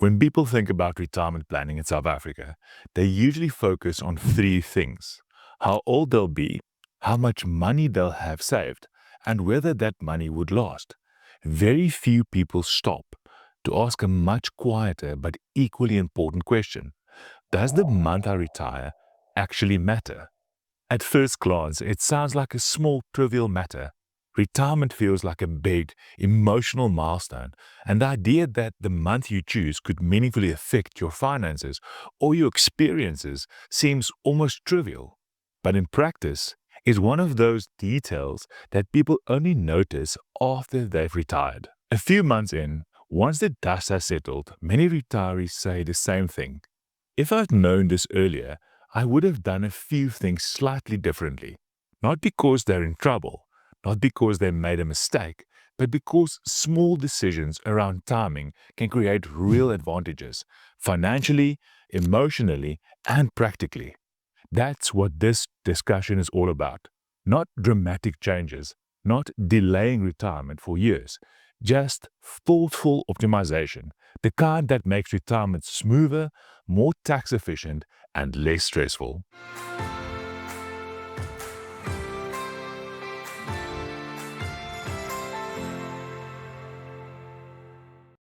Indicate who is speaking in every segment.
Speaker 1: When people think about retirement planning in South Africa, they usually focus on three things: how old they'll be, how much money they'll have saved, and whether that money would last. Very few people stop to ask a much quieter but equally important question: does the month I retire actually matter? At first glance, it sounds like a small, trivial matter. Retirement feels like a big, emotional milestone, and the idea that the month you choose could meaningfully affect your finances or your experiences seems almost trivial. But in practice, it's one of those details that people only notice after they've retired. A few months in, once the dust has settled, many retirees say the same thing: if I'd known this earlier, I would have done a few things slightly differently. Not because they're in trouble, not because they made a mistake, but because small decisions around timing can create real advantages financially, emotionally, and practically. That's what this discussion is all about. Not dramatic changes, not delaying retirement for years, just thoughtful optimization, the kind that makes retirement smoother, more tax efficient, and less stressful.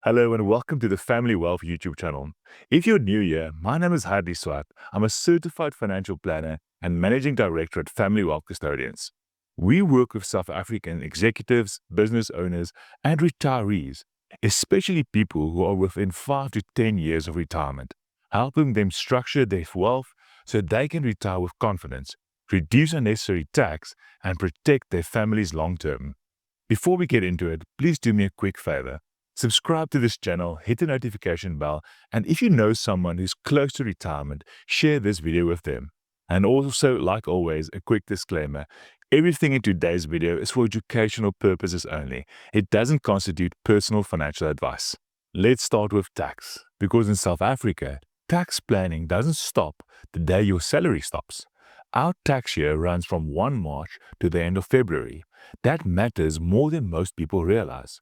Speaker 1: Hello and welcome to the Family Wealth YouTube channel. If you're new here, my name is Hardy Swat. I'm a certified financial planner and managing director at Family Wealth Custodians. We work with South African executives, business owners, and retirees, especially people who are within 5 to 10 years of retirement, helping them structure their wealth so they can retire with confidence, reduce unnecessary tax, and protect their families long term. Before we get into it, please do me a quick favor. Subscribe to this channel, hit the notification bell, and if you know someone who's close to retirement, share this video with them. And also, like always, a quick disclaimer: everything in today's video is for educational purposes only. It doesn't constitute personal financial advice. Let's start with tax, because in South Africa, tax planning doesn't stop the day your salary stops. Our tax year runs from 1 March to the end of February. That matters more than most people realize.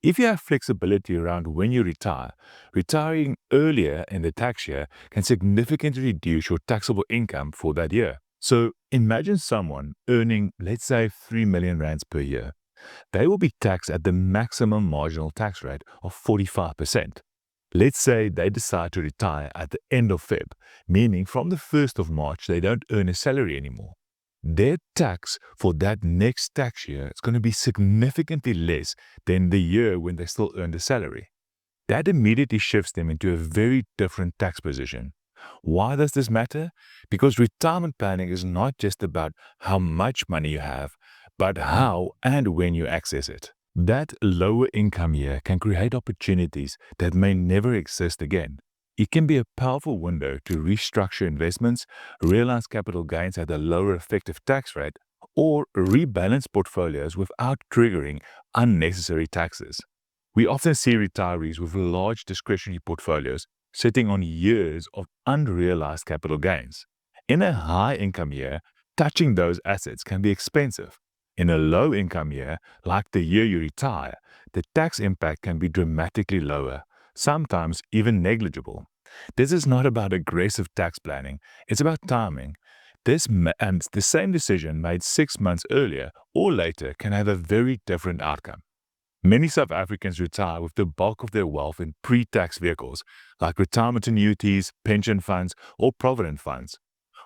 Speaker 1: If you have flexibility around when you retire, retiring earlier in the tax year can significantly reduce your taxable income for that year. So imagine someone earning, let's say, 3 million rands per year. They will be taxed at the maximum marginal tax rate of 45%. Let's say they decide to retire at the end of Feb, meaning from the 1st of March they don't earn a salary anymore. Their tax for that next tax year is going to be significantly less than the year when they still earn the salary. That immediately shifts them into a very different tax position. Why does this matter? Because retirement planning is not just about how much money you have, but how and when you access it. That lower income year can create opportunities that may never exist again. It can be a powerful window to restructure investments, realize capital gains at a lower effective tax rate, or rebalance portfolios without triggering unnecessary taxes. We often see retirees with large discretionary portfolios sitting on years of unrealized capital gains. In a high income year, touching those assets can be expensive. In a low income year, like the year you retire, the tax impact can be dramatically lower, sometimes even negligible. This is not about aggressive tax planning, it's about timing. And the same decision made 6 months earlier or later can have a very different outcome. Many South Africans retire with the bulk of their wealth in pre-tax vehicles, like retirement annuities, pension funds, or provident funds.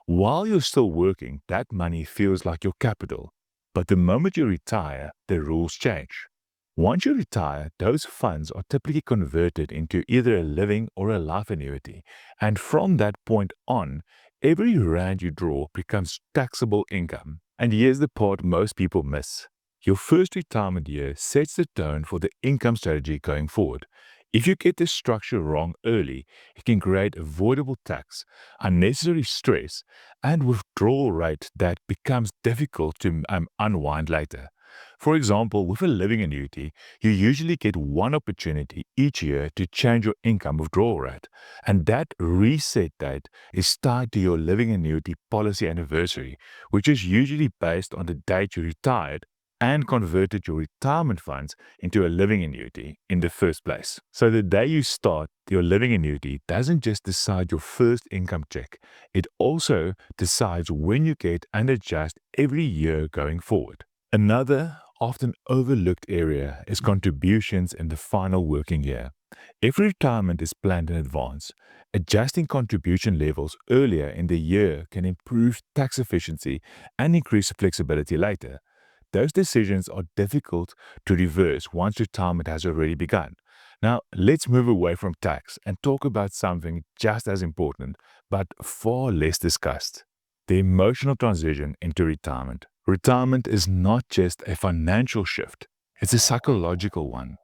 Speaker 1: While you're still working, that money feels like your capital. But the moment you retire, the rules change. Once you retire, those funds are typically converted into either a living or a life annuity, and from that point on, every rand you draw becomes taxable income. And here's the part most people miss. Your first retirement year sets the tone for the income strategy going forward. If you get this structure wrong early, it can create avoidable tax, unnecessary stress, and withdrawal rate that becomes difficult to unwind later. For example, with a living annuity, you usually get one opportunity each year to change your income withdrawal rate, and that reset date is tied to your living annuity policy anniversary, which is usually based on the date you retired and converted your retirement funds into a living annuity in the first place. So the day you start, your living annuity doesn't just decide your first income check, it also decides when you get and adjust every year going forward. Another often overlooked area is contributions in the final working year. If retirement is planned in advance, adjusting contribution levels earlier in the year can improve tax efficiency and increase flexibility later. Those decisions are difficult to reverse once retirement has already begun. Now, let's move away from tax and talk about something just as important, but far less discussed: the emotional transition into retirement. Retirement is not just a financial shift, it's a psychological one.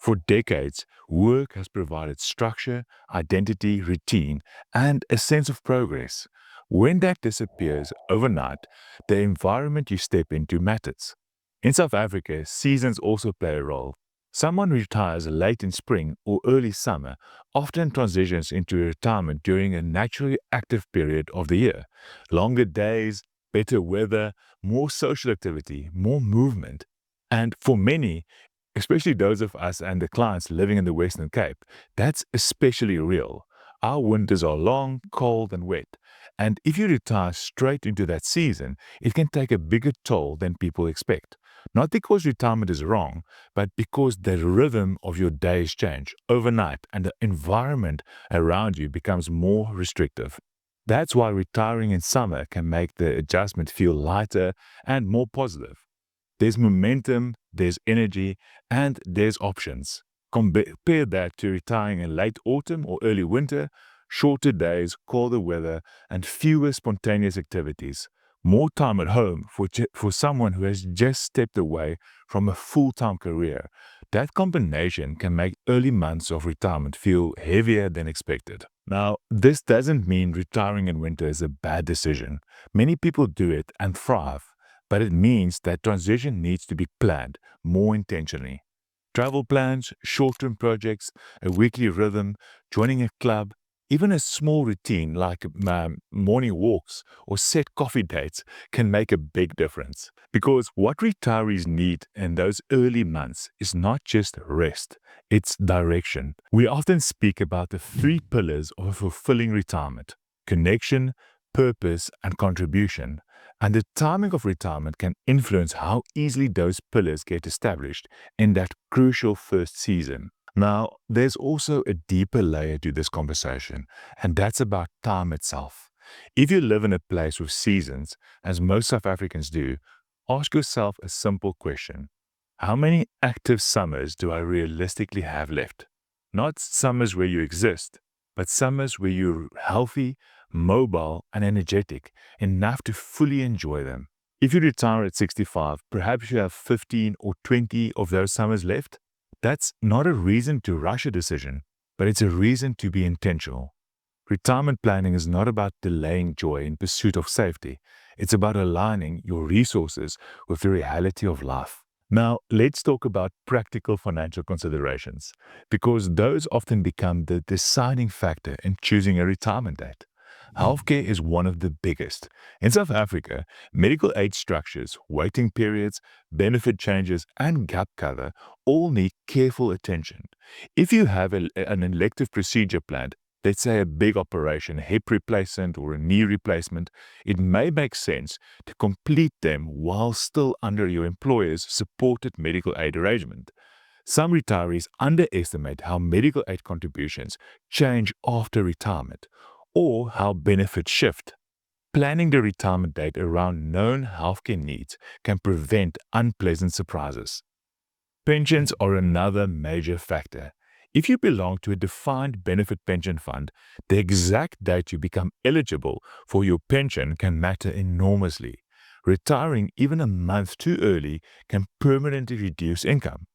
Speaker 1: For decades, work has provided structure, identity, routine, and a sense of progress. When that disappears overnight, the environment you step into matters. In South Africa, seasons also play a role. Someone retires late in spring or early summer often transitions into retirement during a naturally active period of the year. Longer days, better weather, more social activity, more movement. And for many, especially those of us and the clients living in the Western Cape, that's especially real. Our winters are long, cold, and wet. And if you retire straight into that season, it can take a bigger toll than people expect. Not because retirement is wrong, but because the rhythm of your days change overnight and the environment around you becomes more restrictive. That's why retiring in summer can make the adjustment feel lighter and more positive. There's momentum, there's energy, and there's options. Compare that to retiring in late autumn or early winter: shorter days, colder weather, and fewer spontaneous activities. More time at home for someone who has just stepped away from a full-time career. That combination can make early months of retirement feel heavier than expected. Now, this doesn't mean retiring in winter is a bad decision. Many people do it and thrive, but it means that transition needs to be planned more intentionally. Travel plans, short term projects, a weekly rhythm, joining a club, even a small routine like morning walks or set coffee dates can make a big difference. Because what retirees need in those early months is not just rest, it's direction. We often speak about the three pillars of a fulfilling retirement: connection, purpose, and contribution. And the timing of retirement can influence how easily those pillars get established in that crucial first season. Now, there's also a deeper layer to this conversation, and that's about time itself. If you live in a place with seasons, as most South Africans do, ask yourself a simple question: how many active summers do I realistically have left? Not summers where you exist, but summers where you're healthy, mobile, and energetic enough to fully enjoy them. If you retire at 65, perhaps you have 15 or 20 of those summers left. That's not a reason to rush a decision, but it's a reason to be intentional. Retirement planning is not about delaying joy in pursuit of safety. It's about aligning your resources with the reality of life. Now, let's talk about practical financial considerations, because those often become the deciding factor in choosing a retirement date. Healthcare is one of the biggest. In South Africa, medical aid structures, waiting periods, benefit changes, and gap cover all need careful attention. If you have an elective procedure planned, let's say a big operation, a hip replacement or a knee replacement, it may make sense to complete them while still under your employer's supported medical aid arrangement. Some retirees underestimate how medical aid contributions change after retirement or how benefits shift. Planning the retirement date around known healthcare needs can prevent unpleasant surprises. Pensions are another major factor. If you belong to a defined benefit pension fund, the exact date you become eligible for your pension can matter enormously. Retiring even a month too early can permanently reduce income.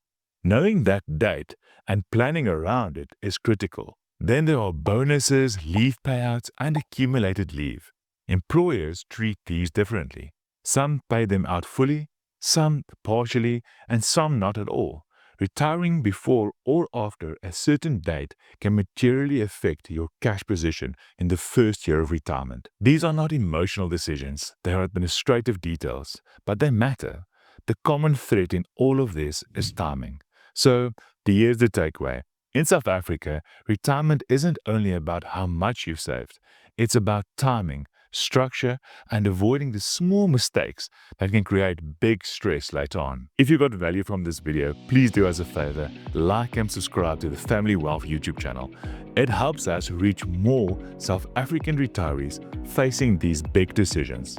Speaker 1: Knowing that date and planning around it is critical. Then there are bonuses, leave payouts, and accumulated leave. Employers treat these differently. Some pay them out fully, some partially, and some not at all. Retiring before or after a certain date can materially affect your cash position in the first year of retirement. These are not emotional decisions, they are administrative details, but they matter. the common thread in all of this is timing. So, here's the takeaway. In South Africa, retirement isn't only about how much you've saved, it's about timing, structure, and avoiding the small mistakes that can create big stress later on. If you got value from this video, please do us a favor, like and subscribe to the Family Wealth YouTube channel. It helps us reach more South African retirees facing these big decisions.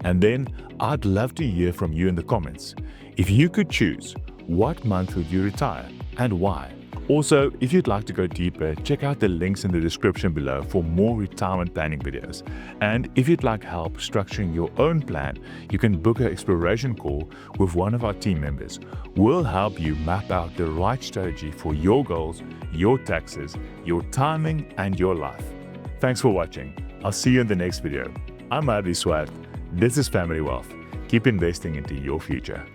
Speaker 1: And then I'd love to hear from you in the comments. If you could choose, what month would you retire and why? Also, if you'd like to go deeper, check out the links in the description below for more retirement planning videos. And if you'd like help structuring your own plan, you can book an exploration call with one of our team members. We'll help you map out the right strategy for your goals, your taxes, your timing, and your life. Thanks for watching. I'll see you in the next video. I'm Adi Swat. This is Family Wealth. Keep investing into your future.